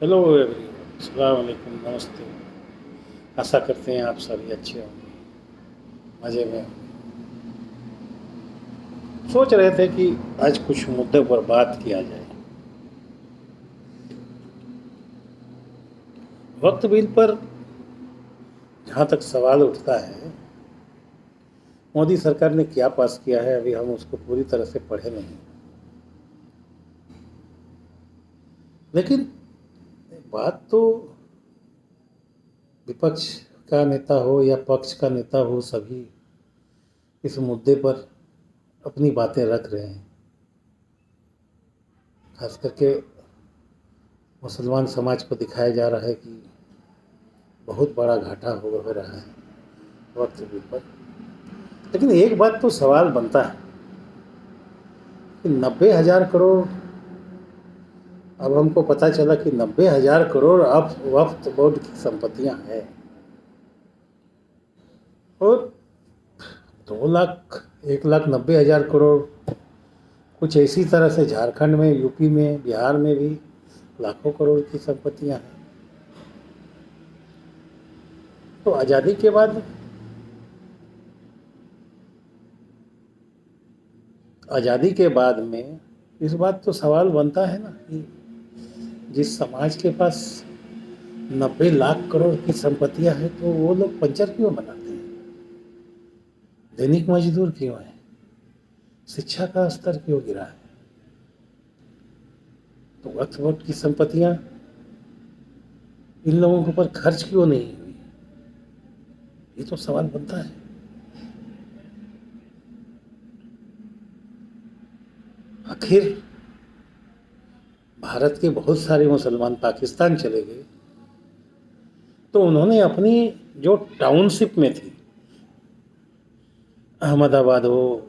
Hello everyone, अस्सलाम वालेकुम, नमस्ते। आशा करते हैं आप सभी अच्छे होंगे, मज़े में होंगे। सोच रहे थे कि आज कुछ मुद्दे पर बात किया जाए। वक्त बिल पर जहाँ तक सवाल उठता है, मोदी सरकार ने क्या पास किया है, अभी हम उसको पूरी तरह से पढ़े नहीं। लेकिन बात तो विपक्ष का नेता हो या पक्ष का नेता हो, सभी इस मुद्दे पर अपनी बातें रख रहे हैं। खास करके मुसलमान समाज को दिखाया जा रहा है कि बहुत बड़ा घाटा हो रहा है वक्त बिल पर। लेकिन एक बात तो सवाल बनता है कि 90,000 करोड़, अब हमको पता चला कि 90,000 करोड़ अब वक्फ बोर्ड की संपत्तियां हैं और 2 लाख 1,90,000 करोड़ कुछ ऐसी तरह से झारखंड में, यूपी में, बिहार में भी लाखों करोड़ की संपत्तियां हैं। तो आज़ादी के बाद में इस बात तो सवाल बनता है ना कि जिस समाज के पास 90 लाख करोड़ की संपत्तियां हैं तो वो लोग पंचर क्यों बनाते हैं, दैनिक मजदूर क्यों है, शिक्षा का स्तर क्यों गिरा है, तो वक्फ बोर्ड की संपत्तियां इन लोगों के ऊपर खर्च क्यों नहीं हुई, ये तो सवाल बनता है। आखिर भारत के बहुत सारे मुसलमान पाकिस्तान चले गए तो उन्होंने अपनी जो टाउनशिप में थी, अहमदाबाद हो,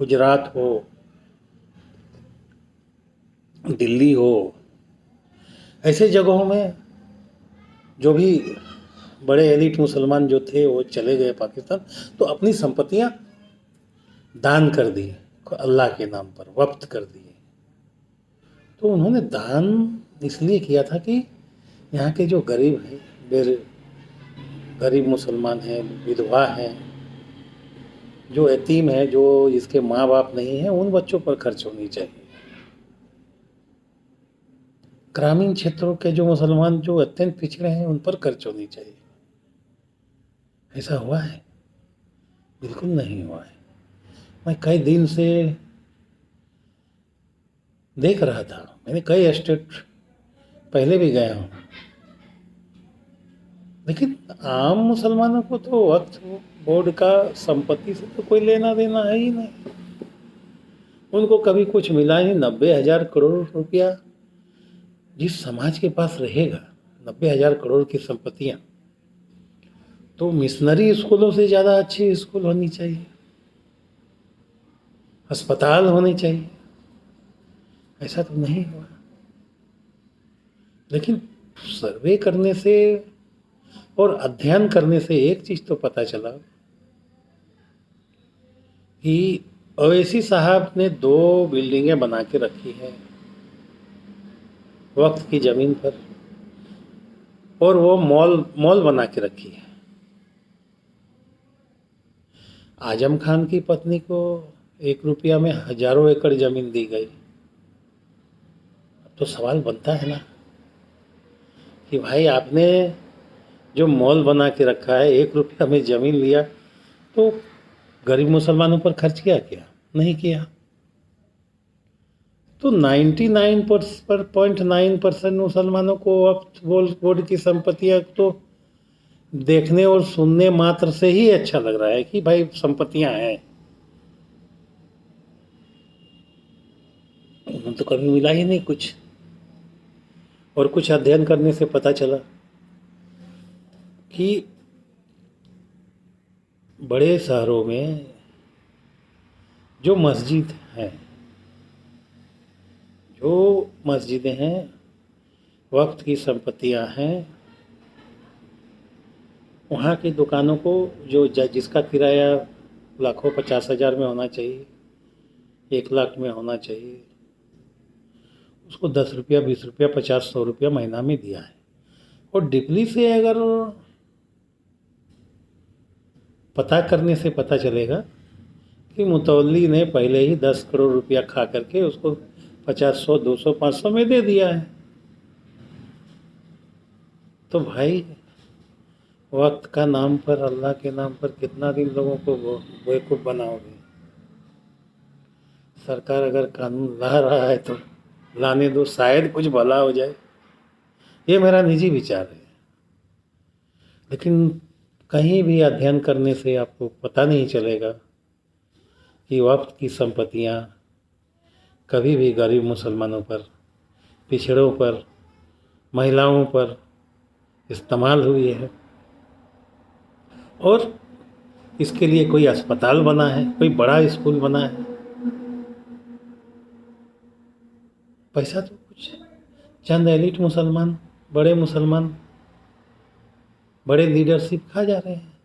गुजरात हो, दिल्ली हो, ऐसे जगहों में जो भी बड़े एलिट मुसलमान जो थे वो चले गए पाकिस्तान, तो अपनी संपत्तियां दान कर दी, अल्लाह के नाम पर वक्फ कर दिए। तो उन्होंने दान इसलिए किया था कि यहाँ के जो गरीब हैं, गरीब मुसलमान हैं, विधवा हैं, जो यतीम है, जो जिसके माँ बाप नहीं हैं, उन बच्चों पर खर्च होनी चाहिए। ग्रामीण क्षेत्रों के जो मुसलमान जो अत्यंत पिछड़े हैं उन पर खर्च होनी चाहिए। ऐसा हुआ है? बिल्कुल नहीं हुआ है। मैं कई दिन से देख रहा था, मैंने कई स्टेट पहले भी गया हूँ, लेकिन आम मुसलमानों को तो वक्फ बोर्ड का संपत्ति से तो कोई लेना देना है ही नहीं। उनको कभी कुछ मिला ही नहीं। 90,000 करोड़ रुपया जिस समाज के पास रहेगा, 90,000 करोड़ की संपत्तियां, तो मिशनरी स्कूलों से ज़्यादा अच्छी स्कूल होनी चाहिए, अस्पताल होने चाहिए। ऐसा तो नहीं हुआ। लेकिन सर्वे करने से और अध्ययन करने से एक चीज़ तो पता चला कि अवैसी साहब ने 2 बिल्डिंगें बना के रखी हैं वक्त की ज़मीन पर, और वो मॉल मॉल बना के रखी है। आजम खान की पत्नी को 1 रुपया में हजारों एकड़ ज़मीन दी गई। अब तो सवाल बनता है ना कि भाई आपने जो मॉल बना के रखा है, 1 रुपया में ज़मीन लिया, तो गरीब मुसलमानों पर खर्च किया क्या? नहीं किया। तो 99.9% मुसलमानों को वक्फ बोर्ड की संपत्तियां तो देखने और सुनने मात्र से ही अच्छा लग रहा है कि भाई संपत्तियां हैं। उन्हें तो कभी मिला ही नहीं कुछ। और कुछ अध्ययन करने से पता चला कि बड़े शहरों में जो मस्जिद हैं, जो मस्जिदें हैं, वक्त की संपत्तियां हैं, वहाँ की दुकानों को जो जिसका किराया लाखों 50,000 में होना चाहिए, 1 लाख में होना चाहिए, उसको 10 रुपया 20 रुपया 50 100 रुपया महीना में दिया है। और डीपली से अगर पता करने से पता चलेगा कि मुतवल्ली ने पहले ही 10 करोड़ रुपया खा करके उसको 50 100 200 500 में दे दिया है। तो भाई वक्त का नाम पर, अल्लाह के नाम पर कितना दिन लोगों को बेवकूफ़ बनाओगे। सरकार अगर कानून ला रहा है तो लाने दो, शायद कुछ भला हो जाए। ये मेरा निजी विचार है। लेकिन कहीं भी अध्ययन करने से आपको पता नहीं चलेगा कि वक्त की संपत्तियाँ कभी भी गरीब मुसलमानों पर, पिछड़ों पर, महिलाओं पर इस्तेमाल हुई है। और इसके लिए कोई अस्पताल बना है, कोई बड़ा स्कूल बना है। पैसा तो कुछ चंद एलिट मुसलमान, बड़े मुसलमान, बड़े लीडरशिप खा जा रहे हैं।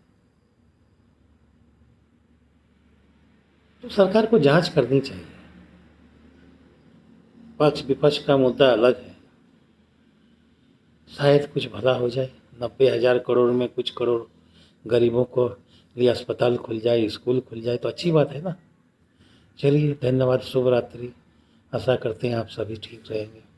तो सरकार को जांच करनी चाहिए। पक्ष विपक्ष का मुद्दा अलग है, शायद कुछ भला हो जाए। 90,000 करोड़ में कुछ करोड़ गरीबों को लिए अस्पताल खुल जाए, स्कूल खुल जाए तो अच्छी बात है ना। चलिए, धन्यवाद, शुभ रात्रि। आशा करते हैं आप सभी ठीक रहेंगे।